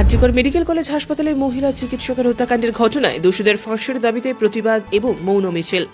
RG Kar medical college হাসপাতালে মহিলা চিকিৎসকের হত্যাকাণ্ডের ঘটনায় দোষীদের ফাঁসির দাবিতে প্রতিবাদ এবং মৌন মিছিল।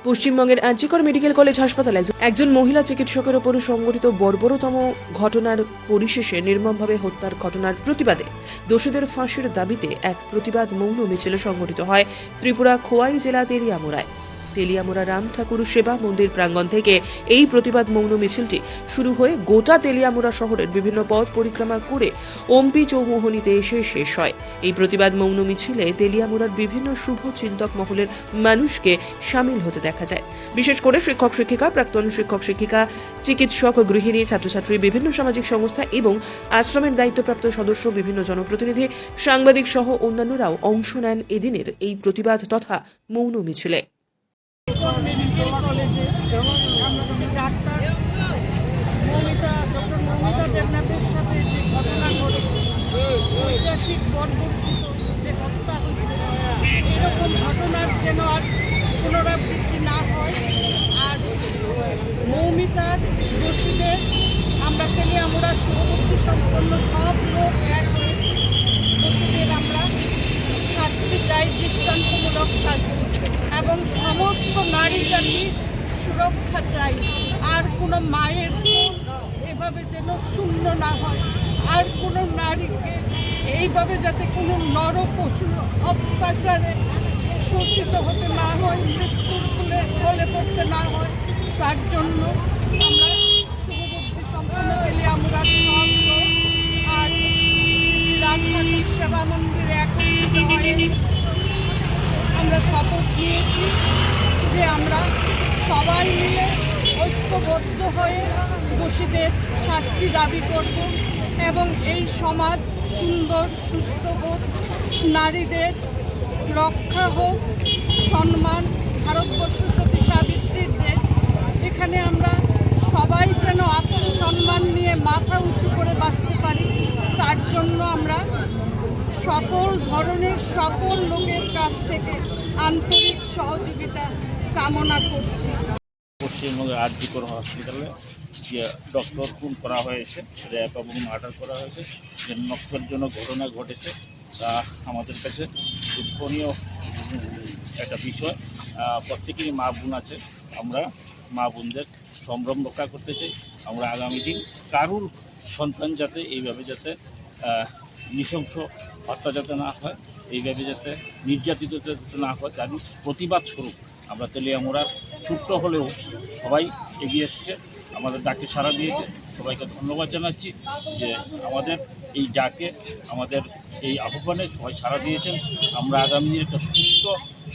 পশ্চিমবঙ্গের আরজিকর মেডিকেল কলেজ হাসপাতালে একজন মহিলা চিকিৎসকের ওপর সংঘটিত বর্বরতম ঘটনার পরিশেষে নির্মমভাবে হত্যার ঘটনার প্রতিবাদে দোষীদের ফাঁসির দাবিতে এক প্রতিবাদ মৌন মিছিল সংঘটিত হয় ত্রিপুরা খোয়াই জেলা তেলিয়ামুড়ায়। তেলিয়ামুড়া রাম ঠাকুর সেবা মন্দির প্রাঙ্গণ থেকে এই প্রতিবাদ মৌন মিছিলটি শুরু হয়ে গোটা তেলিয়ামুড়া শহরের বিভিন্ন পথ পরিক্রমা করে ওমপি চৌমোহনীতে এসে শেষ হয়। এই প্রতিবাদ মৌন মিছিলে তেলিয়ামুড়ার বিভিন্ন শুভ চিন্তক মহলের মানুষকে সামিল হতে দেখা যায়। বিশেষ করে শিক্ষক শিক্ষিকা, প্রাক্তন শিক্ষক শিক্ষিকা, চিকিৎসক, গৃহিণী, ছাত্রছাত্রী, বিভিন্ন সামাজিক সংস্থা এবং আশ্রমের দায়িত্বপ্রাপ্ত সদস্য, বিভিন্ন জনপ্রতিনিধি, সাংবাদিক সহ অন্যান্যরাও অংশ নেন এদিনের এই প্রতিবাদ তথা মৌন মিছিলে। মেডিকেল কলেজে যে ডাক্তার ডক্টর মৌমিতা দেবনাথের সাথে যে ঘটনা ঘটেছে, ঐতিহাসিক বর্বরচিত যে হত্যা হয়েছে, এরকম ঘটনার যেন আর পুনরাবৃত্তি না হয়। আর মৌমিতার দোষীদের আমরা তেলিয়ামুড়া সুরবর্তী সম্পন্ন সব লোক এক হয়েছি, দোষীদের আমরা শাস্তি চাই, দৃষ্টান্তমূলক শাস্তি, এবং সমস্ত নারী জাতির সুরক্ষা চাই। আর কোনো মায়ের এভাবে যেন শূন্য না হয়, আর কোনো নারীকে এইভাবে যাতে কোনো নরপশু অত্যাচারে শোষিত হতে না হয়, মৃত্যুর ফলে পড়তে না হয়, তার জন্য আমরা শুভবুদ্ধি সম্পন্ন তেলিয়ামুড়ার সব লোক আর রাম ঠাকুর সেবা মন্দিরে একত্রিত হয়ে আমরা শপথ নিয়েছি যে আমরা সবাই মিলে ঐক্যবদ্ধ হয়ে দোষীদের শাস্তি দাবি করব এবং এই সমাজ সুন্দর, সুস্থ হোক, নারীদের রক্ষা হোক, সম্মান। ভারতবর্ষ সতী সাবিত্রীর দেশ, এখানে আমরা সবাই যেন আত্মসম্মান নিয়ে মাথা উঁচু করে বাঁচতে পারি, তার জন্য আমরা সকল ধরনের সকল লোকের কাছ থেকে আন্তরিক সহযোগিতা কামনা করছি। পশ্চিমবঙ্গের আরজিকর হসপিটালে যে ডক্টর খুন করা হয়েছে, র্যাপ এবং মার্ডার করা হয়েছে, যে নক্ষত্রজনক ঘটনা ঘটেছে, তা আমাদের কাছে দুঃখনীয় একটা বিষয়। প্রত্যেকেরই মা বোন আছে, আমরা মা বোনদের সম্ভ্রম রক্ষা করতে চাই। আমরা আগামী দিন কারুর সন্তান যাতে এইভাবে যাতে নৃশংস হত্যা যাতে না হয়, এইভাবে যাতে নির্যাতিত যাতে না হয়, তার প্রতিবাদ স্বরূপ আমরা তেলিয়ামুড়ার ছোট্ট হলেও সবাই এগিয়ে এসছে, আমাদের ডাকে সাড়া দিয়েছে। সবাইকে ধন্যবাদ জানাচ্ছি যে আমাদের এই ডাকে, আমাদের এই আহ্বানে সবাই সাড়া দিয়েছেন। আমরা আগামী দিনে একটা সুস্থ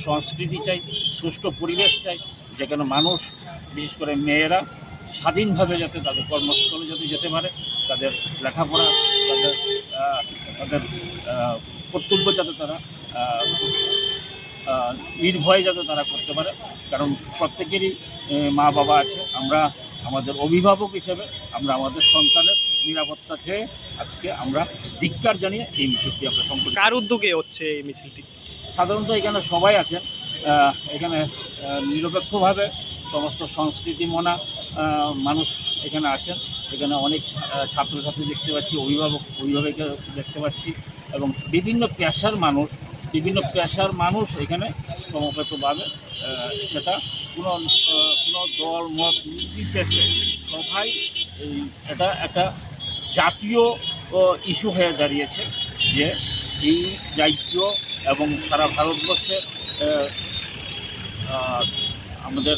সংস্কৃতি চাই, সুষ্ঠু পরিবেশ চাই, যেখানে মানুষ, বিশেষ করে মেয়েরা স্বাধীনভাবে যাতে তাদের কর্মস্থলে যাতে যেতে পারে, তাদের লেখাপড়া, তাদের কর্তব্য যাতে তারা নির্ভয়ে যাতে তারা করতে পারে। কারণ প্রত্যেকেরই মা বাবা আছে, আমরা আমাদের অভিভাবক হিসেবে আমরা আমাদের সন্তানের নিরাপত্তা চেয়ে আজকে আমরা ধিক্কার জানিয়ে এই মিছিলটি আমরা সম্পন্ন। কার উদ্যোগে হচ্ছে এই মিছিলটি? সাধারণত এখানে সবাই আছেন, এখানে নিরপেক্ষভাবে সমস্ত সংস্কৃতি মনা মানুষ এখানে আছেন। এখানে অনেক ছাত্রছাত্রী দেখতে পাচ্ছি, অভিভাবক দেখতে পাচ্ছি, এবং বিভিন্ন পেশার মানুষ এখানে সমবেতভাবে, সেটা কোনো দল মত নির্বিশেষে সবাই এটা একটা জাতীয় ইস্যু হয়ে দাঁড়িয়েছে যে এই রাজ্য এবং সারা ভারতবর্ষে আমাদের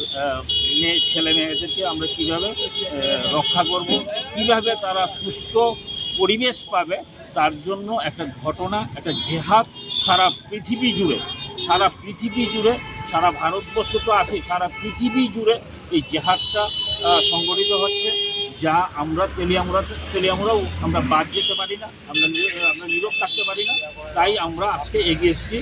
ছেলে মেয়েদেরকে আমরা কীভাবে রক্ষা করব, কীভাবে তারা সুস্থ পরিবেশ পাবে, তার জন্য একটা ঘটনা, একটা জেহাদ সারা পৃথিবী জুড়ে, সারা ভারতবর্ষ তো আছে, সারা পৃথিবী জুড়ে এই জেহাদটা সংগঠিত হচ্ছে, যা আমরা তেলিয়ামুড়াও আমরা বাদ যেতে পারি না, আমরা নীরব থাকতে পারি না। তাই আমরা আজকে এগিয়ে এসেছি